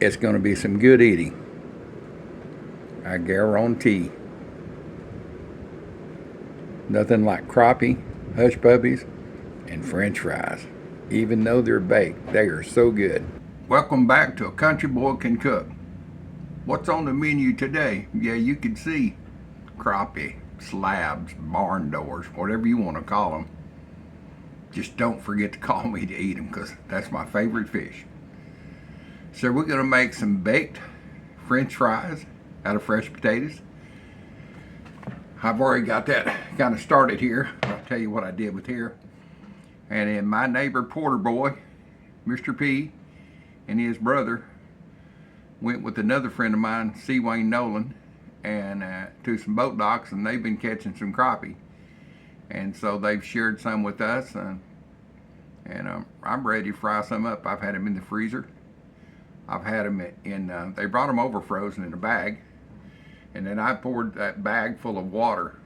it's going to be some good eating. I guarantee. Nothing like crappie, hush puppies, and french fries. Even though they're baked, they are so good. Welcome back to A Country Boy Can Cook. What's on the menu today? Yeah, you can see crappie, slabs, barn doors, whatever you want to call them. Just don't forget to call me to eat them, because that's my favorite fish. So we're going to make some baked french fries out of fresh potatoes. I've already got that kind of started here. I'll tell you what I did with here. And then my neighbor Porter boy, Mr. P, and his brother went with another friend of mine, C. Wayne Nolan, and to some boat docks, and they've been catching some crappie. And so they've shared some with us, and I'm ready to fry some up. I've had them in the freezer. I've had them in, they brought them over frozen in a bag, and then I poured that bag full of water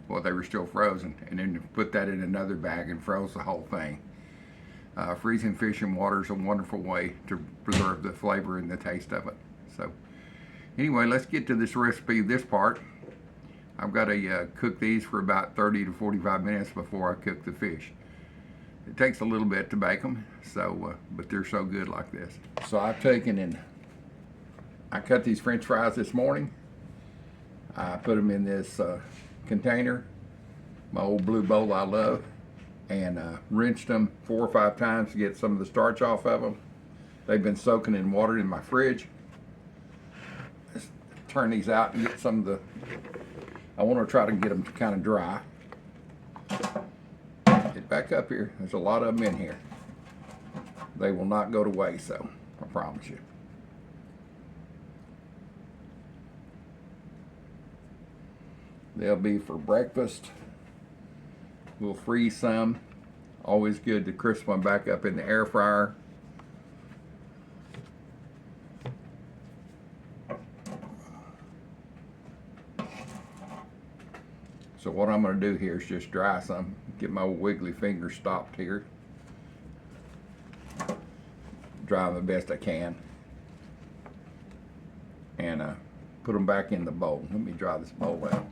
while they were still frozen, and then put that in another bag and froze the whole thing. Freezing fish in water is a wonderful way to preserve the flavor and the taste of it. So anyway, let's get to this recipe, this part. I've got to cook these for about 30 to 45 minutes before I cook the fish. It takes a little bit to bake them, so but they're so good like this. So I've taken and I cut these french fries this morning. I put them in this container, my old blue bowl I love, and rinsed them 4 or 5 times to get some of the starch off of them. They've been soaking in water in my fridge. Let's turn these out and get some of the, I want to try to get them kind of dry. Get back up here. There's a lot of them in here. They will not go to waste, so I promise you. They'll be for breakfast. We'll freeze some. Always good to crisp one back up in the air fryer. So what I'm going to do here is just dry some. Get my wiggly finger stopped here. Dry them the best I can. And put them back in the bowl. Let me dry this bowl out.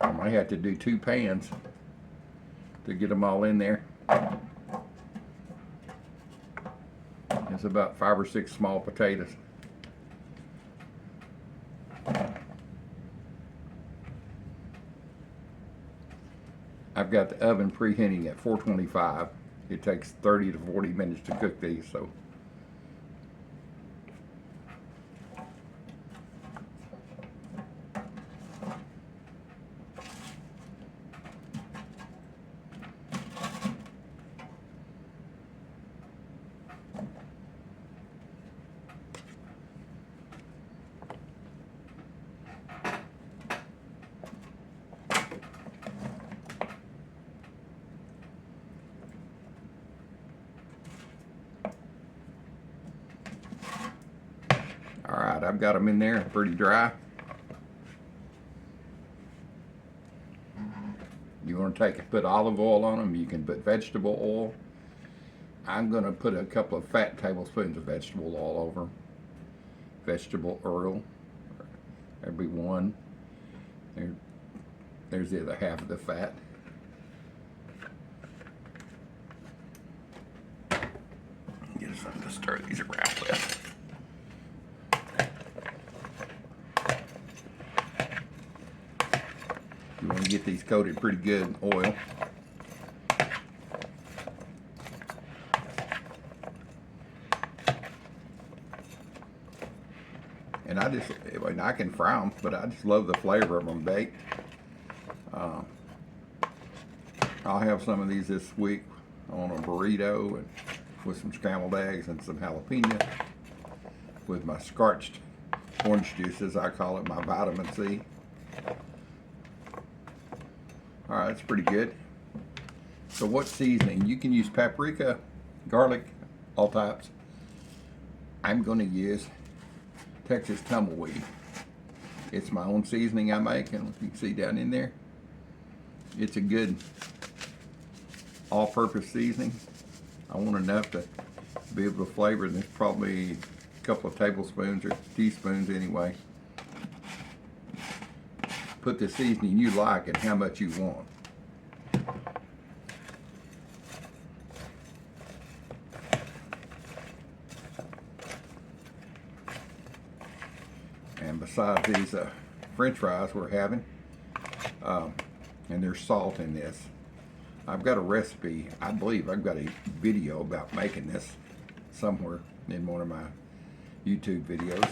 I might have to do 2 pans to get them all in there. It's about 5 or 6 small potatoes. I've got the oven preheating at 425. It takes 30 to 40 minutes to cook these, so. Alright, I've got them in there pretty dry. You want to put olive oil on them, you can put vegetable oil. I'm going to put a couple of fat tablespoons of vegetable oil over them. Vegetable oil. There'd be one. There's the other half of the fat. Get something to stir these around with. You want to get these coated pretty good in oil. And I can fry them, but I just love the flavor of them baked. I'll have some of these this week on a burrito and with some scrambled eggs and some jalapeno with my scorched orange juices. I call it my vitamin C. Alright, that's pretty good. So what seasoning? You can use paprika, garlic, all types. I'm going to use Texas tumbleweed. It's my own seasoning I make, and you can see down in there, it's a good all-purpose seasoning. I want enough to be able to flavor this, probably a couple of tablespoons or teaspoons anyway. Put the seasoning you like and how much you want. And besides these French fries we're having, and there's salt in this. I've got a recipe, I believe I've got a video about making this somewhere in one of my YouTube videos.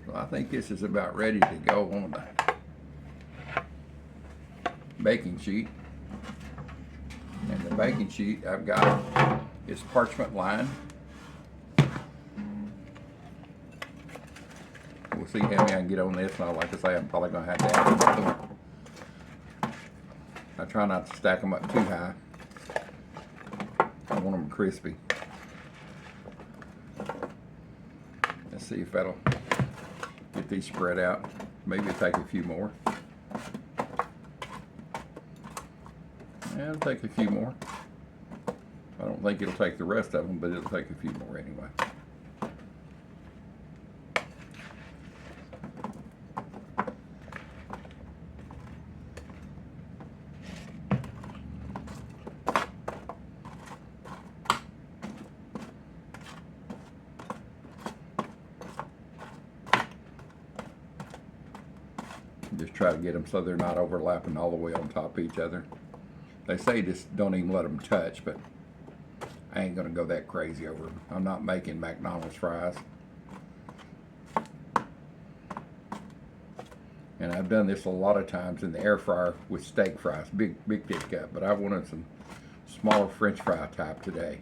So I think this is about ready to go on the baking sheet. And the baking sheet I've got is parchment lined. We'll see how many I can get on this. Now, like I say, I'm probably going to have to add more. I try not to stack them up too high. I want them crispy. Let's see if that'll get these spread out. Maybe take a few more. Yeah, it'll take a few more. I don't think it'll take the rest of them, but it'll take a few more anyway. Just try to get them so they're not overlapping all the way on top of each other. They say just don't even let them touch, but I ain't gonna go that crazy over them. I'm not making McDonald's fries. And I've done this a lot of times in the air fryer with steak fries, big thick cut, but I wanted some smaller French fry type today.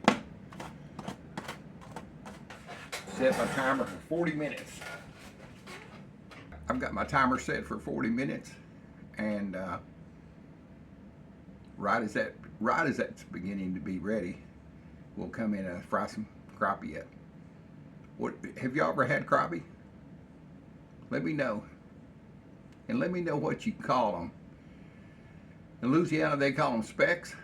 Set my timer for 40 minutes. I've got my timer set for 40 minutes, and right as that's beginning to be ready, we'll come in and fry some crappie up. What have you ever had crappie? Let me know, and let me know what you call them. In Louisiana, they call them specks.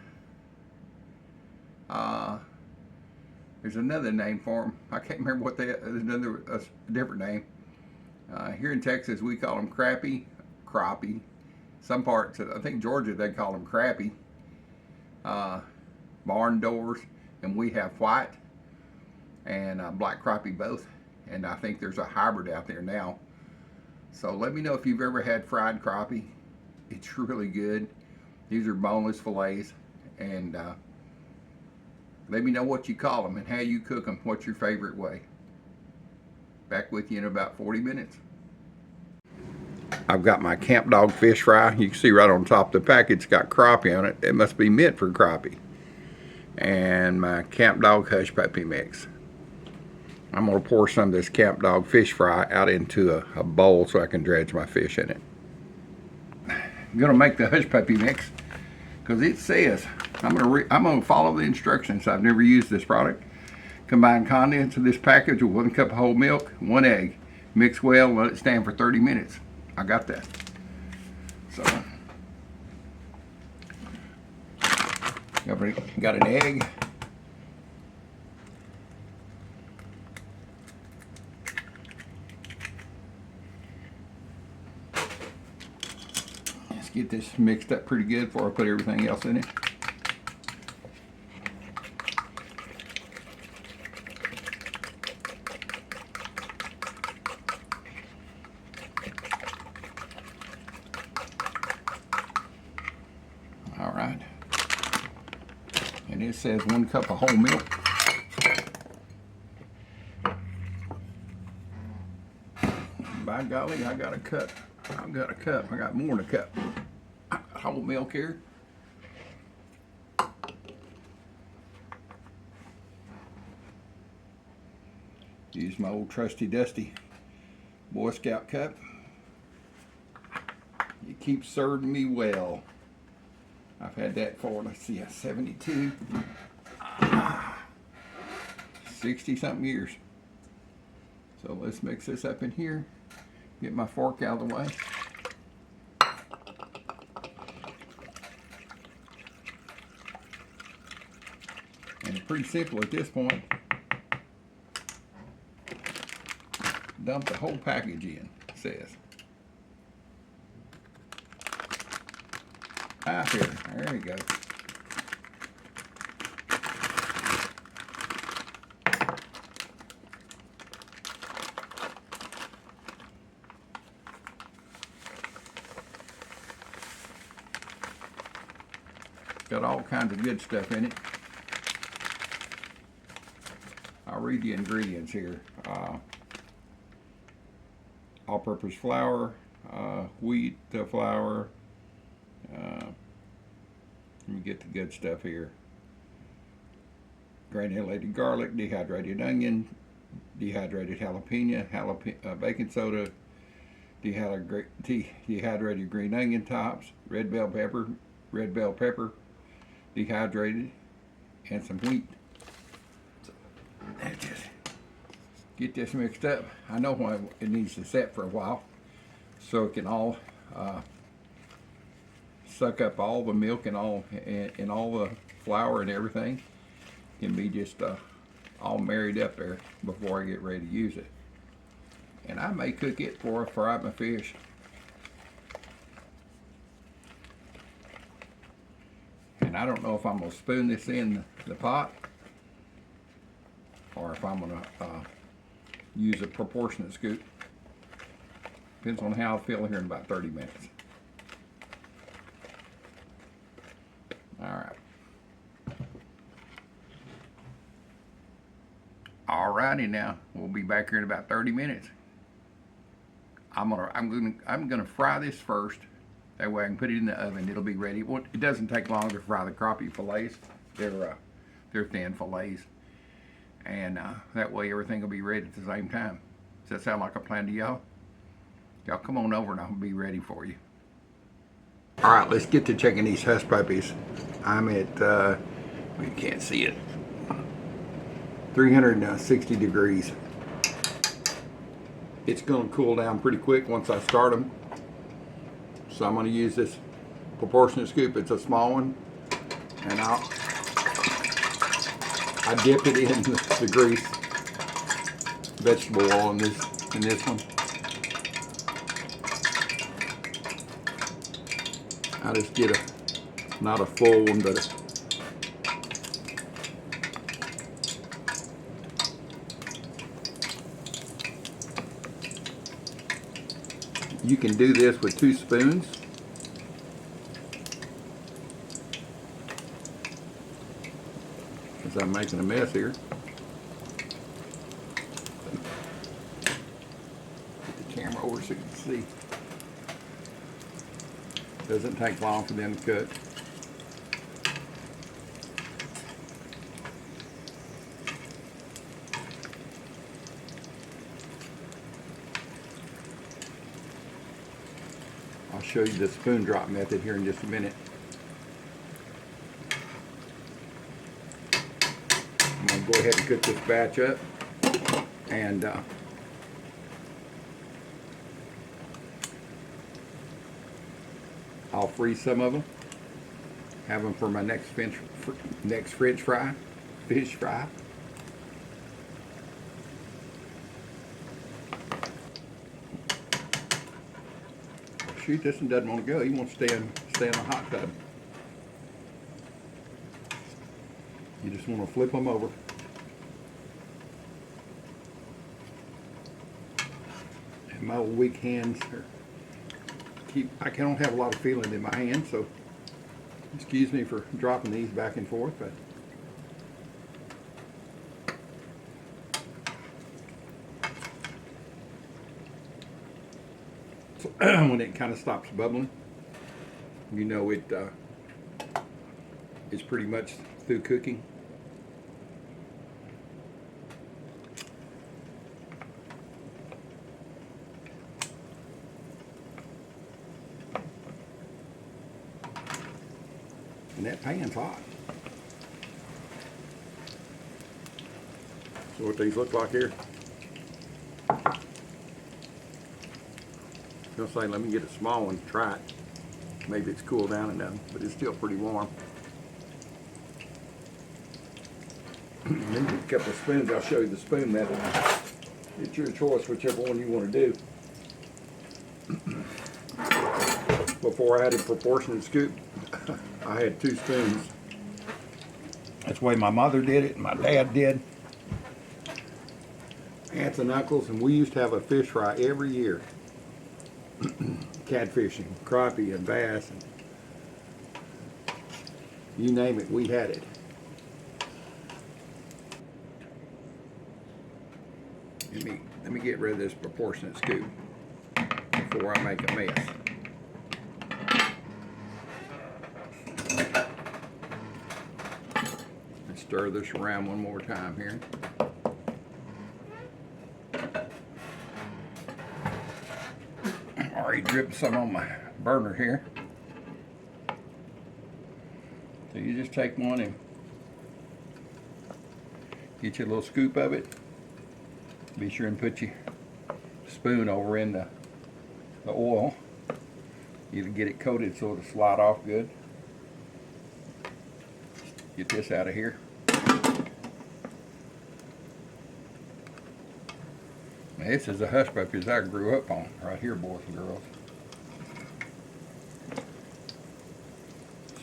There's another name for them. I can't remember what there's a different name. Here in Texas, we call them crappie. Some parts, I think Georgia, they call them crappie. Barn doors, and we have white and black crappie both. And I think there's a hybrid out there now. So let me know if you've ever had fried crappie. It's really good. These are boneless fillets, and let me know what you call them and how you cook them. What's your favorite way? Back with you in about 40 minutes. I've got my Camp Dog fish fry. You can see right on top of the package, it's got crappie on it. It must be meant for crappie. And my Camp Dog Hush puppy mix. I'm going to pour some of this Camp Dog fish fry out into a bowl so I can dredge my fish in it. I'm going to make the Hush puppy mix because it says, I'm going to follow the instructions. I've never used this product. Combine contents of this package with 1 cup of whole milk, 1 egg. Mix well, let it stand for 30 minutes. I got that. So, got an egg. Let's get this mixed up pretty good before I put everything else in it. All right, and it says 1 cup of whole milk. By golly, I got a cup. I got more than a cup. Whole milk here. Use my old trusty dusty Boy Scout cup. It keeps serving me well. I've had that for, let's see, 72, 60 something years. So let's mix this up in here. Get my fork out of the way. And it's pretty simple at this point. Dump the whole package in, it says. Here, there you go. Got all kinds of good stuff in it. I'll read the ingredients here. All-purpose flour, wheat flour. Let me get the good stuff here. Granulated garlic, dehydrated onion, dehydrated jalapeno, baking soda, dehydrated green onion tops, red bell pepper, dehydrated, and some wheat. So, just get this mixed up. I know why it needs to set for a while, so it can all suck up all the milk and all the flour and everything. Can be just all married up there before I get ready to use it. And I may cook it before I fry my fish. And I don't know if I'm going to spoon this in the pot or if I'm going to use a proportionate scoop. Depends on how I feel here in about 30 minutes. Alright. Alrighty now. We'll be back here in about 30 minutes. I'm gonna fry this first. That way I can put it in the oven. It'll be ready. It doesn't take long to fry the crappie fillets. They're thin fillets. And that way everything will be ready at the same time. Does that sound like a plan to y'all? Y'all come on over and I'll be ready for you. Alright, let's get to checking these hush puppies. I'm at, you can't see it, 360 degrees. It's going to cool down pretty quick once I start them. So I'm going to use this proportionate scoop. It's a small one. And I dip it in the grease, vegetable oil in this one. I just get not a full one, but you can do this with 2 spoons. As I'm making a mess here. Get the camera over so you can see. Doesn't take long for them to cook. I'll show you the spoon drop method here in just a minute. I'm going to go ahead and cook this batch up, and I'll freeze some of them, have them for my next fish fry. Shoot, this one doesn't want to go. He wants to stay in the hot tub. You just want to flip them over. And my old weak hands I don't have a lot of feeling in my hands, so excuse me for dropping these back and forth, but so, when it kind of stops bubbling, you know it's pretty much through cooking. And that pan's hot. So what these look like here. I'll say, let me get a small one, try it. Maybe it's cooled down enough, but it's still pretty warm. Then get a couple of spoons. I'll show you the spoon method. It's your choice, whichever one you want to do. Before I had a proportionate scoop, I had 2 spoons. That's the way my mother did it and my dad did. Aunts and uncles, and we used to have a fish fry every year. Catfishing, crappie and bass, and you name it, we had it. Let me get rid of this proportionate scoop before I make a mess. Let's stir this around one more time here. Already dripped some on my burner here. So you just take one and get you a little scoop of it. Be sure and put your spoon over in the oil. You'll get it coated so it'll slide off good. Get this out of here. Now, this is the hush puppies I grew up on, right here, boys and girls.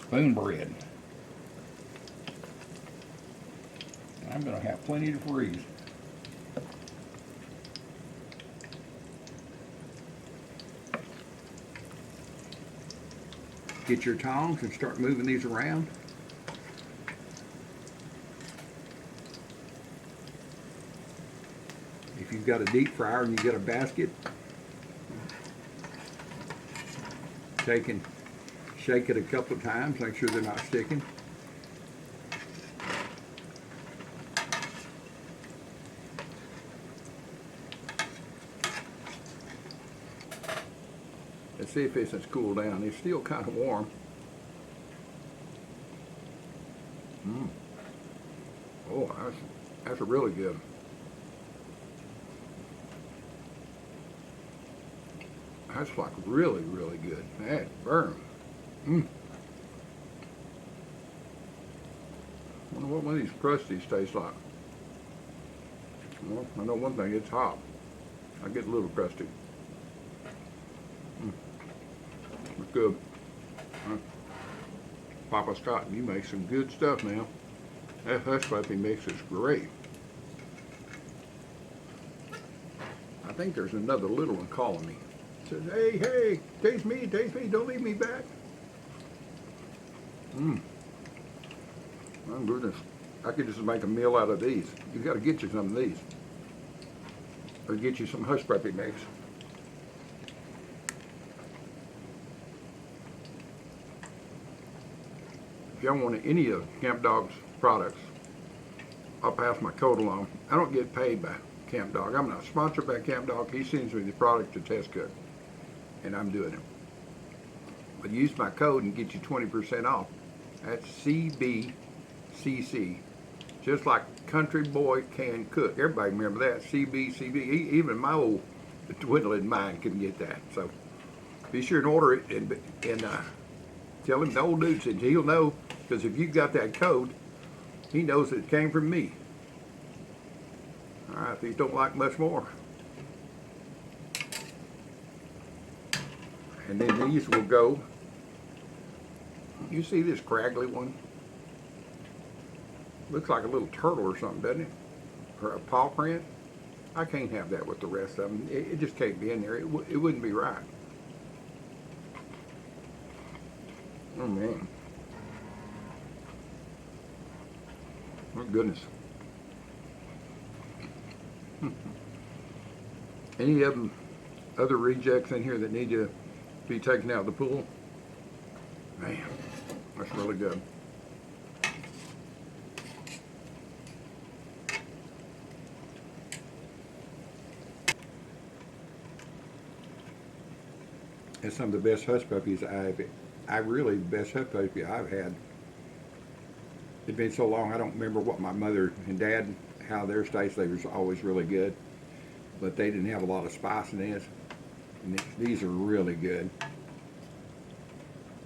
Spoon bread. I'm going to have plenty to freeze. Get your tongs and start moving these around. If you've got a deep fryer and you get a basket, take and shake it a couple of times, make sure they're not sticking. Let's see if this has cooled down. It's still kind of warm. Oh, that's really good. That's like really, really good. That burn. Wonder what one of these crusties tastes like. Well, I know one thing, it's hot. I get a little crusty. It's good. Papa Scott, you make some good stuff now. That hush puppy mix is great. I think there's another little one calling me. Says, hey, hey, taste me, don't leave me back. My goodness. I could just make a meal out of these. You gotta get you some of these. Or get you some hush puppy mix. If y'all want any of Camp Dog's products, I'll pass my code along. I don't get paid by Camp Dog. I'm not sponsored by Camp Dog. He sends me the product to test cook, and I'm doing it. But use my code and get you 20% off. That's CBCC. Just like Country Boy Can Cook. Everybody remember that, CBCB. Even my old dwindling mind can get that. So be sure and order it and tell him the old dude said he'll know, because if you got that code, he knows it came from me. All right, these don't like much more. And then these will go. You see this craggly one? Looks like a little turtle or something, doesn't it? Or a paw print. I can't have that with the rest of them. It just can't be in there. It wouldn't be right. Oh man. Oh goodness. Any of them other rejects in here that need to be taken out of the pool? Man, that's really good. It's some of the best hush puppies the best hush puppy I've had It's been so long, I don't remember what my mother and dad, how their steaks, they was always really good. But they didn't have a lot of spice in this. And these are really good.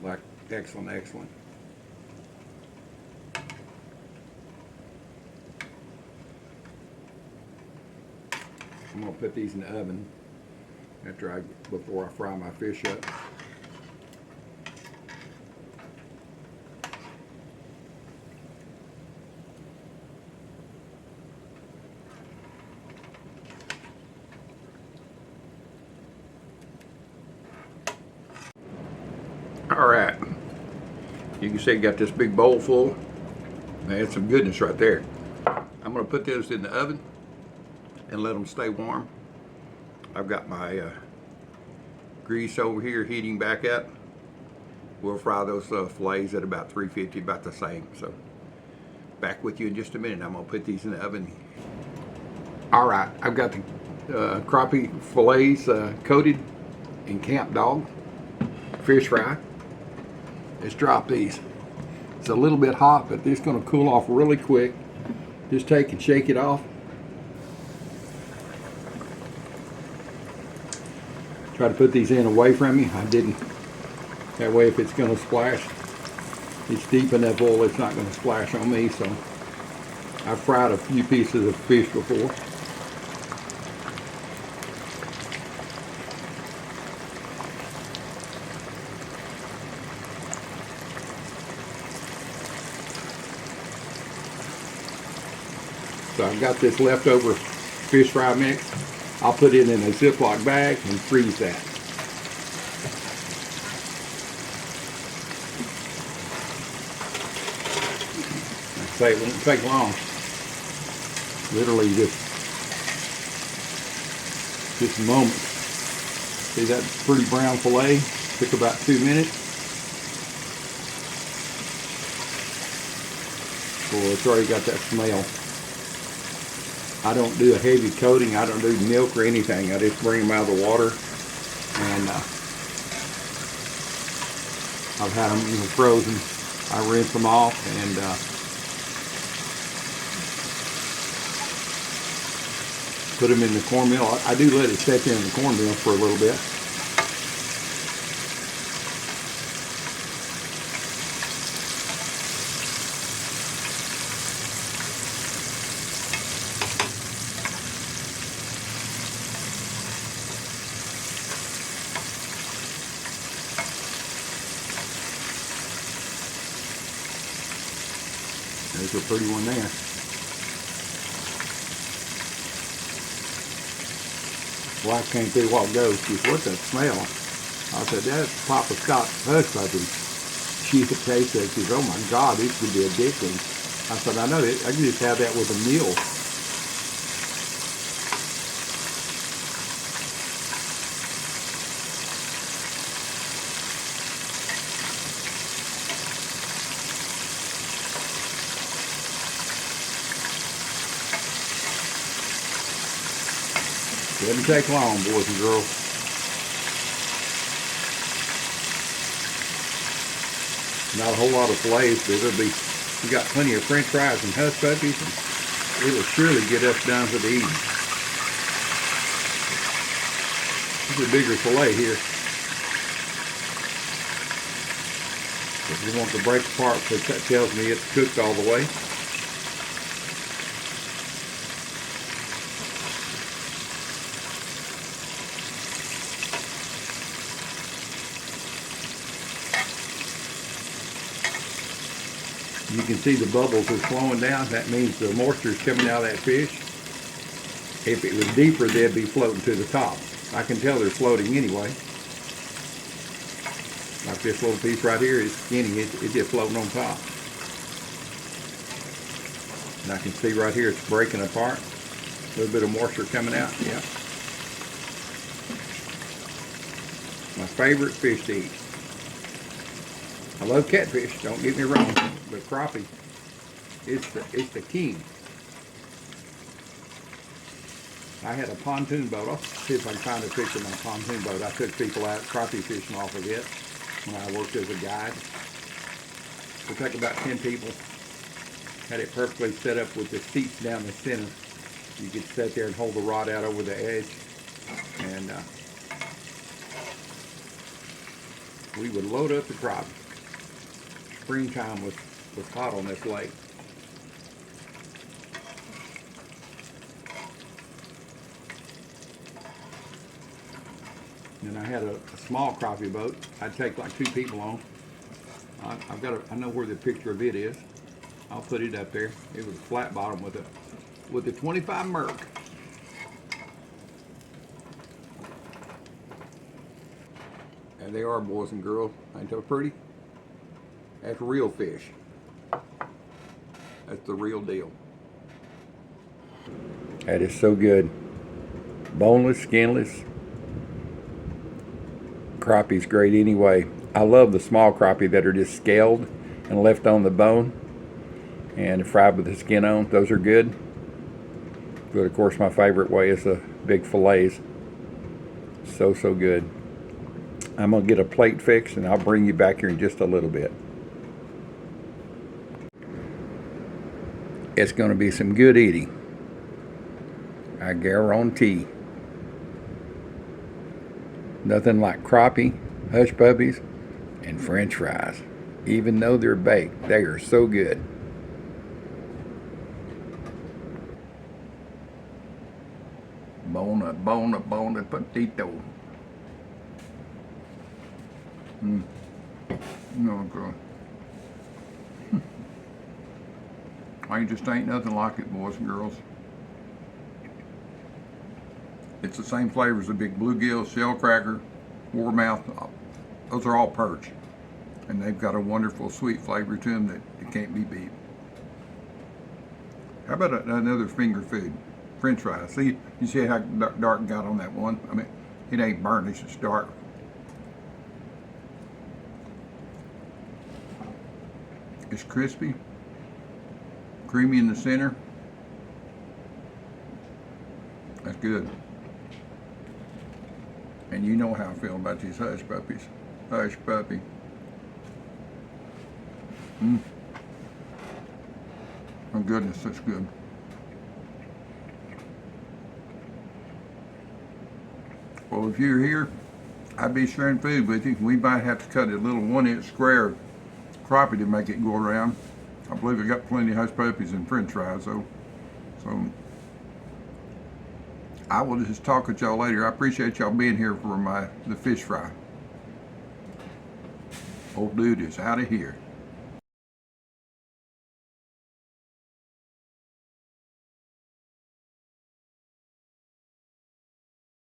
Like, excellent, excellent. I'm gonna put these in the oven before I fry my fish up. All right, you can see I got this big bowl full. That's some goodness right there. I'm gonna put those in the oven and let them stay warm. I've got my grease over here heating back up. We'll fry those fillets at about 350, about the same. So back with you in just a minute. I'm gonna put these in the oven. All right, I've got the crappie fillets coated in camp dog fish fry. Let's drop these. It's a little bit hot, but this is gonna cool off really quick. Just take and shake it off. Try to put these in away from me. I didn't. That way, if it's going to splash, it's deep enough oil, it's not going to splash on me. So I've fried a few pieces of fish before. So I've got this leftover fish fry mix. I'll put it in a Ziploc bag and freeze that. Like I say, it won't take long. Literally just a moment. See that pretty brown fillet? Took about 2 minutes. Boy, it's already got that smell. I don't do a heavy coating. I don't do milk or anything. I just bring them out of the water, and I've had them frozen. I rinse them off and put them in the cornmeal. I do let it sit there in the cornmeal for a little bit. There's a pretty one there. Wife came through a while ago. She said, "What's that smell?" I said, "That's Papa Scott's hush puppy." She tasted it. She said, "Oh my God, this could be addicting." I said, "I know it. I can just have that with a meal." Doesn't take long, boys and girls. Not a whole lot of fillets, but we got plenty of French fries and hush puppies, and it'll surely get us down to the eating. This is a bigger fillet here. If you want to break apart, because that tells me it's cooked all the way. You can see the bubbles are flowing down. That means the moisture is coming out of that fish. If it was deeper, they'd be floating to the top. I can tell they're floating anyway. Like this little piece right here is skinny. It's just floating on top. And I can see right here it's breaking apart. A little bit of moisture coming out. Yeah. My favorite fish to eat. I love catfish, don't get me wrong, but crappie, it's the king. I had a pontoon boat. I'll see if I can find a picture of my pontoon boat. I took people out crappie fishing off of it when I worked as a guide. It took about 10 people. Had it perfectly set up with the seats down the center. You could sit there and hold the rod out over the edge, and we would load up the crappie. Springtime was hot on this lake. And I had a small crappie boat. I'd take like 2 people on. I know where the picture of it is. I'll put it up there. It was a flat bottom with a 25 Merc. There they are, boys and girls. Ain't that pretty? That's real fish. That's the real deal. That is so good. Boneless, skinless. Crappie's great anyway. I love the small crappie that are just scaled and left on the bone and fried with the skin on. Those are good. But of course my favorite way is the big fillets. So good. I'm gonna get a plate fixed and I'll bring you back here in just a little bit. It's gonna be some good eating, I guarantee. Nothing like crappie, hush puppies, and French fries. Even though they're baked, they are so good. Bona potato. No good. I just ain't nothing like it, boys and girls. It's the same flavor as the big bluegill, shell cracker, warmouth. Those are all perch. And they've got a wonderful sweet flavor to them that it can't be beat. How about another finger food? French fries. See, you see how dark it got on that one? I mean, it ain't burnt, it's just dark. It's crispy, creamy in the center. That's good. And you know how I feel about these hush puppies. Hush puppy. Oh goodness, that's good. Well, if you're here, I'd be sharing food with you. We might have to cut a little 1-inch square crappie to make it go around. I believe I got plenty of hush puppies and French fries, though. So I will just talk with y'all later. I appreciate y'all being here for the fish fry. Old dude is out of here.